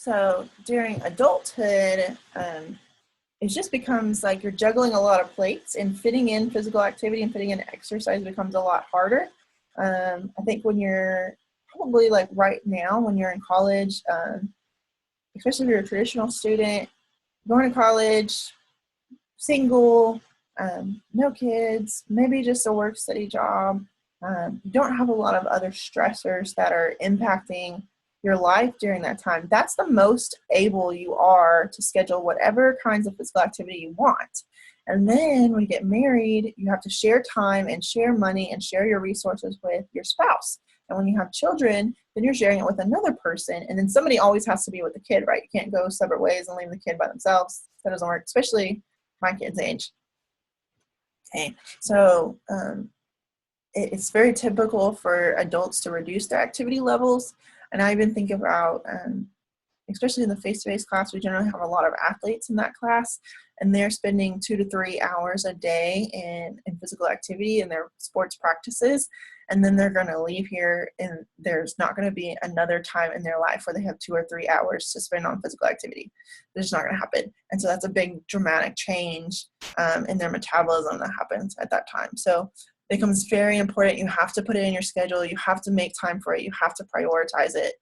So during adulthood, it just becomes like you're juggling a lot of plates, and fitting in physical activity and fitting in exercise becomes a lot harder. I think when you're probably like right now, when you're in college, especially if you're a traditional student, going to college, single, no kids, maybe just a work study job, you don't have a lot of other stressors that are impacting your life during that time. That's the most able you are to schedule whatever kinds of physical activity you want. And then when you get married, you have to share time and share money and share your resources with your spouse. And when you have children, then you're sharing it with another person. And then somebody always has to be with the kid, right? You can't go separate ways and leave the kid by themselves. That doesn't work, especially my kid's age. Okay, so it's very typical for adults to reduce their activity levels. And I even think about, especially in the face-to-face class, we generally have a lot of athletes in that class, and they're spending 2 to 3 hours a day in physical activity in their sports practices. And then they're going to leave here, and there's not going to be another time in their life where they have 2 or 3 hours to spend on physical activity. It's just not going to happen. And so that's a big dramatic change in their metabolism that happens at that time. So it becomes very important. You have to put it in your schedule. You have to make time for it. You have to prioritize it.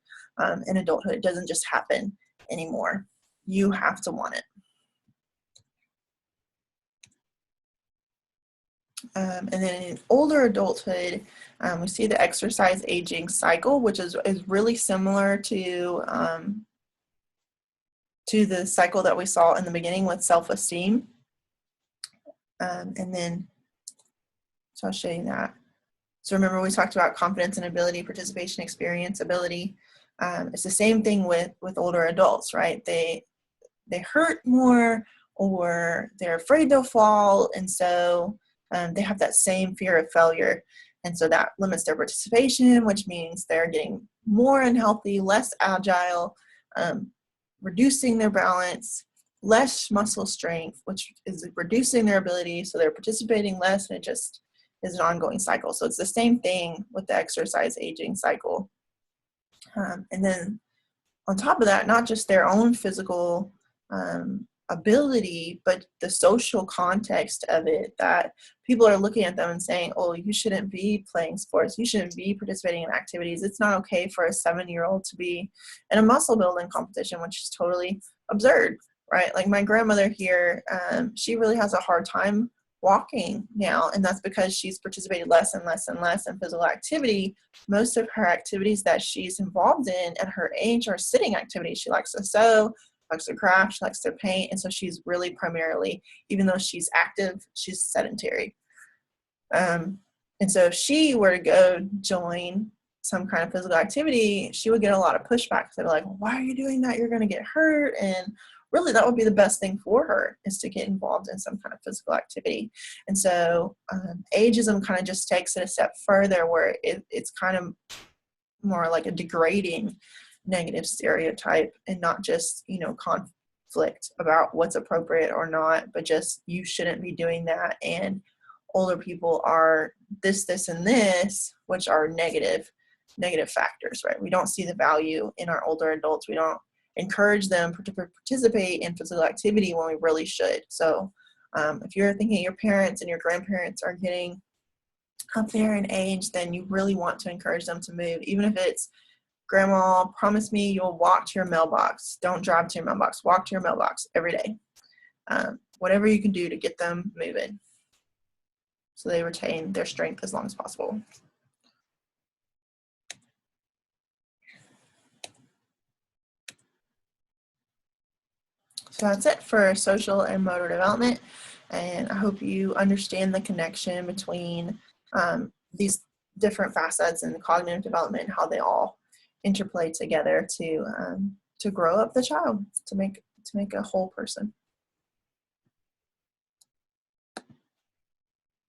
In adulthood, it doesn't just happen anymore. You have to want it. And then in older adulthood, we see the exercise aging cycle, which is really similar to the cycle that we saw in the beginning with self-esteem. And then, so I'll show you that. So remember, we talked about confidence and ability, participation, experience, ability. It's the same thing with older adults, right? They hurt more, or they're afraid they'll fall, and so they have that same fear of failure, and so that limits their participation, which means they're getting more unhealthy, less agile, reducing their balance, less muscle strength, which is reducing their ability, so they're participating less, and it just is an ongoing cycle. So it's the same thing with the exercise aging cycle. And then on top of that, not just their own physical ability, but the social context of it, that people are looking at them and saying, oh, you shouldn't be playing sports. You shouldn't be participating in activities. It's not okay for a 7-year-old to be in a muscle building competition, which is totally absurd, right? Like my grandmother here, she really has a hard time walking now, and that's because she's participated less and less and less in physical activity. Most of her activities that she's involved in at her age are sitting activities. She likes to sew, likes to craft, she likes to paint, and so she's really primarily, even though she's active, she's sedentary. And so if she were to go join some kind of physical activity, she would get a lot of pushback. They're like, why are you doing that? You're going to get hurt. And really, that would be the best thing for her, is to get involved in some kind of physical activity. And so ageism kind of just takes it a step further, where it's kind of more like a degrading negative stereotype, and not just, conflict about what's appropriate or not, but just you shouldn't be doing that. And older people are this, and this, which are negative factors, right? We don't see the value in our older adults. We don't encourage them to participate in physical activity when we really should. So if you're thinking your parents and your grandparents are getting up there in age, then you really want to encourage them to move. Even if it's, grandma, promise me you'll walk to your mailbox. Don't drive to your mailbox. Walk to your mailbox every day. Whatever you can do to get them moving, so they retain their strength as long as possible. So that's it for social and motor development. And I hope you understand the connection between these different facets in cognitive development, and how they all interplay together to grow up the child, to make a whole person.